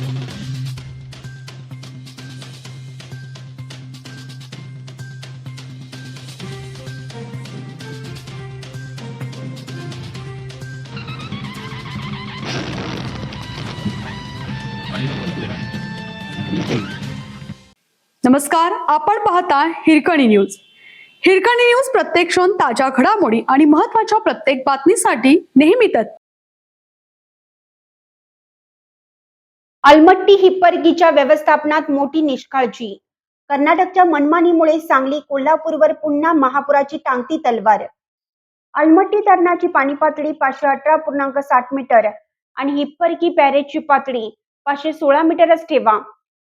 नमस्कार, आपण पाहता हिरकणी न्यूज. हिरकणी न्यूज प्रत्येक क्षण ताज्या घडामोडी आणि महत्त्वाच्या प्रत्येक बातमीसाठी नेहमी तत्पर. अलमट्टी हिप्परगीच्या व्यवस्थापनात मोठी निष्काळजी. कर्नाटकच्या मनमानीमुळे सांगली कोल्हापूरवर पुन्हा महापुराची टांगती तलवार. अलमट्टी धरणाची पाणी पातळी 518.60 मीटर आणि हिप्परगी बॅरेजची पातळी 516 मीटरच ठेवा.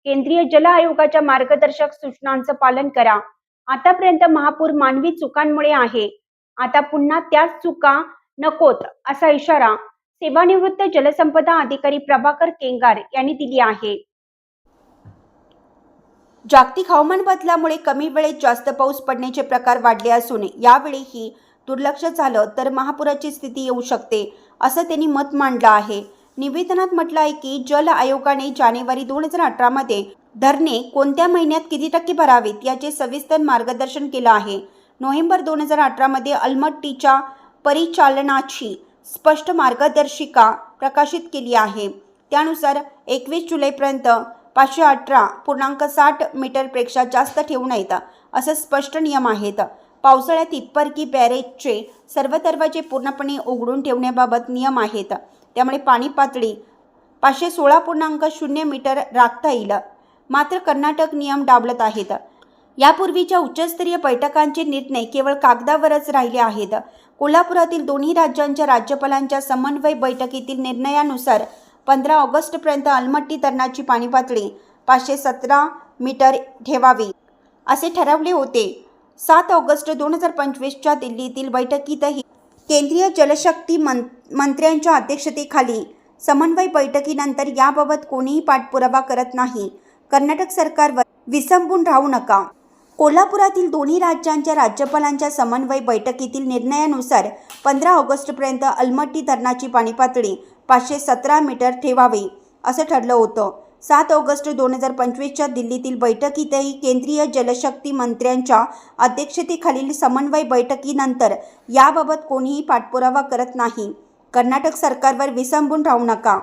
केंद्रीय जल आयोगाच्या मार्गदर्शक सूचनांचं पालन करा. आतापर्यंत महापूर मानवी चुकांमुळे आहे, आता पुन्हा त्याच चुका नकोत, असा इशारा सेवानिवृत्त जलसंपदा अधिकारी प्रभाकर केंगार यांनी दिली आहे. जागतिक हवामान बदलामुळे कमी वेळेत जास्त पाऊस पडण्याचे प्रकार वाढले असून यावेळीही दुर्लक्ष झालं तर महापुराची स्थिती येऊ शकते, असं त्यांनी मत मांडलं आहे. निवेदनात म्हटलं आहे की जल आयोगाने जानेवारी 2018 मध्ये धरणे कोणत्या महिन्यात किती टक्के भरावीत याचे सविस्तर मार्गदर्शन केलं आहे. नोव्हेंबर 2018 मध्ये अलमट्टीच्या परिचालनाची स्पष्ट मार्गदर्शिका प्रकाशित केली आहे. त्यानुसार 21 जुलैपर्यंत 518.60 मीटरपेक्षा जास्त ठेवू नयेत, असं स्पष्ट नियम आहेत. पावसाळ्यात हिप्परगी बॅरेजचे सर्व दरवाजे पूर्णपणे उघडून ठेवण्याबाबत नियम आहेत. त्यामुळे पाणी पातळी 516.0 मीटर राखता येईल. मात्र कर्नाटक नियम डावलत आहेत. यापूर्वीच्या उच्चस्तरीय बैठकांचे निर्णय केवळ कागदावरच राहिले आहेत. कोल्हापुरातील दोन्ही राज्यांच्या राज्यपालांच्या समन्वय बैठकीतील निर्णयानुसार 15 ऑगस्टपर्यंत अलमट्टी धरणाची पाणी पातळी 517 मीटर ठेवावी असे ठरवले होते. 7 ऑगस्ट 2025च्या दिल्लीतील बैठकीतही केंद्रीय जलशक्ती मंत्र्यांच्या अध्यक्षतेखाली समन्वय बैठकीनंतर याबाबत कोणीही पाठपुरावा करत नाही. कर्नाटक सरकारवर विसंबून राहू नका. कोल्हापुरातील दोन्ही राज्यांच्या राज्यपालांच्या समन्वय बैठकीतील निर्णयानुसार 15 ऑगस्टपर्यंत अलमट्टी धरणाची पाणी पातळी 517 मीटर ठेवावी असं ठरलं होतं. 7 ऑगस्ट 2025च्या दिल्लीतील बैठकीतही केंद्रीय जलशक्ती मंत्र्यांच्या अध्यक्षतेखालील समन्वय बैठकीनंतर याबाबत कोणीही पाठपुरावा करत नाही. कर्नाटक सरकारवर विसंबून राहू नका.